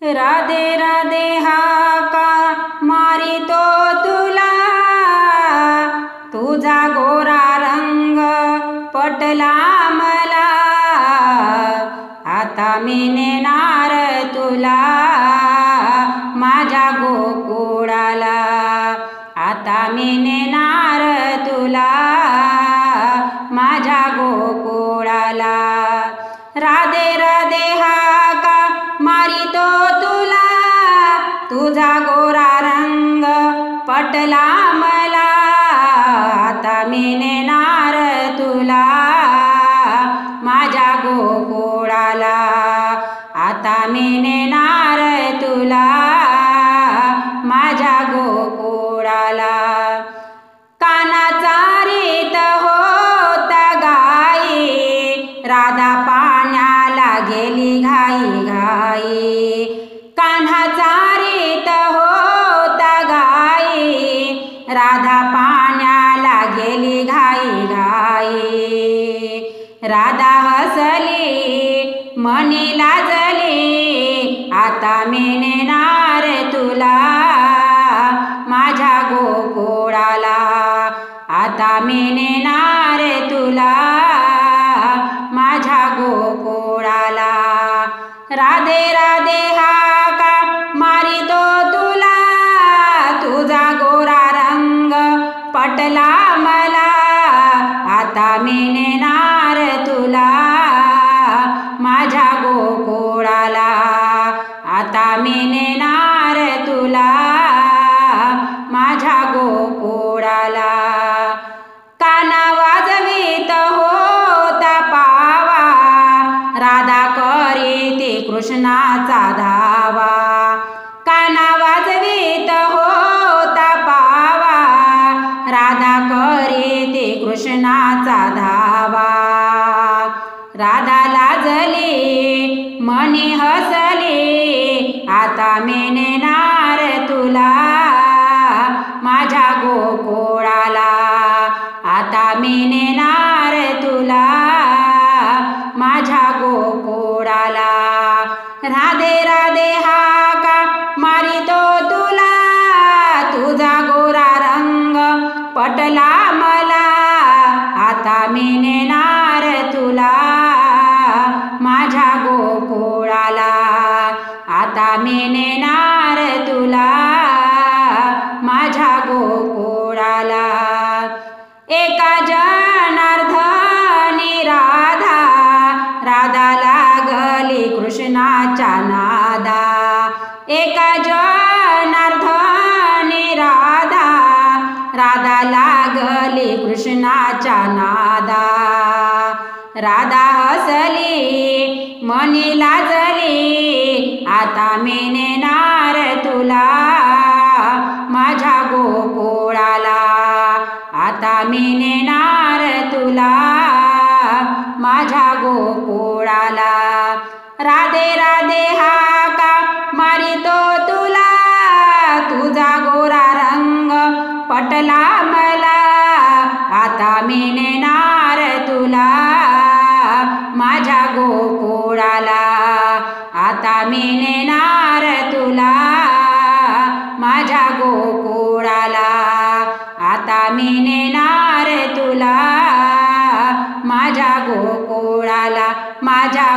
राधे राधे हाका मारितो तुला, तुझा गोरा रंग पटला मला। आता मी नेणार तुला माझ्या गोकुळाला, आता मी नेणार तुला माझ्या गोकुळाला। राधे राधे हाका मारितो तुला, तुझा गोरा रंग पटला मला। आता मी नेणार तुला माझ्या गोकुळाला, आता मी नेणार तुला माझ्या गोकुळाला। कानाचा रीत होता गाई, राधा पाण्याला गेली घाई घाई। कान्हाचा रीत होता गाई, राधा पाण्याला गेली घाई घाई। राधा हसली मनी लाजली, आता मी नेणार तुला माझ्या गोकुळाला, आता मी नेणार तुला माझ्या गोकुळाला। राधे राधे हाका मारितो तुला, तुझा गोरा रंग पटला मला। आता मी नेणार तुला माझ्या गोकुळाला, आता मी नेणार तुला माझ्या गोकुळाला। काना वाजवीत होता पावा, राधा करीती कृष्णाचा धावा। काना वाजवीत होता पावा, राधा करीती कृष्णाचा धावा। राधा लाजली मनी हसली, आता मी नेणार तुला माझ्या गोकुळाला, आता मी नेणार तुला माझ्या गोकुळाला। राधे राधे हाका मारितो तुला, तुझा गोरा रंग पटला मला। आता मी नेणार तुला माझ्या गोकुळाला, आता मी नेणार तुला माझ्या गोकुळाला। एका जनार्दनी राधा, राधा लागली कृष्णाच्या नादा। एका जनार्दनी राधा, राधा लागली कृष्णाच्या नादा। राधा हसली मनी लाजली, आता मी नेणार तुला माझ्या गोकुळाला, आता मी नेणार तुला माझ्या गोकुळाला। राधे राधे हाका मारितो तुला, तुझा गोरा रंग पटला मला। आता मी नेणार तुला माझ्या गोकुळाला, आता मी नेणार तुला माझ्या गोकुळाला, आता मी नेणार तुला माझ्या गोकुळाला, माझ्या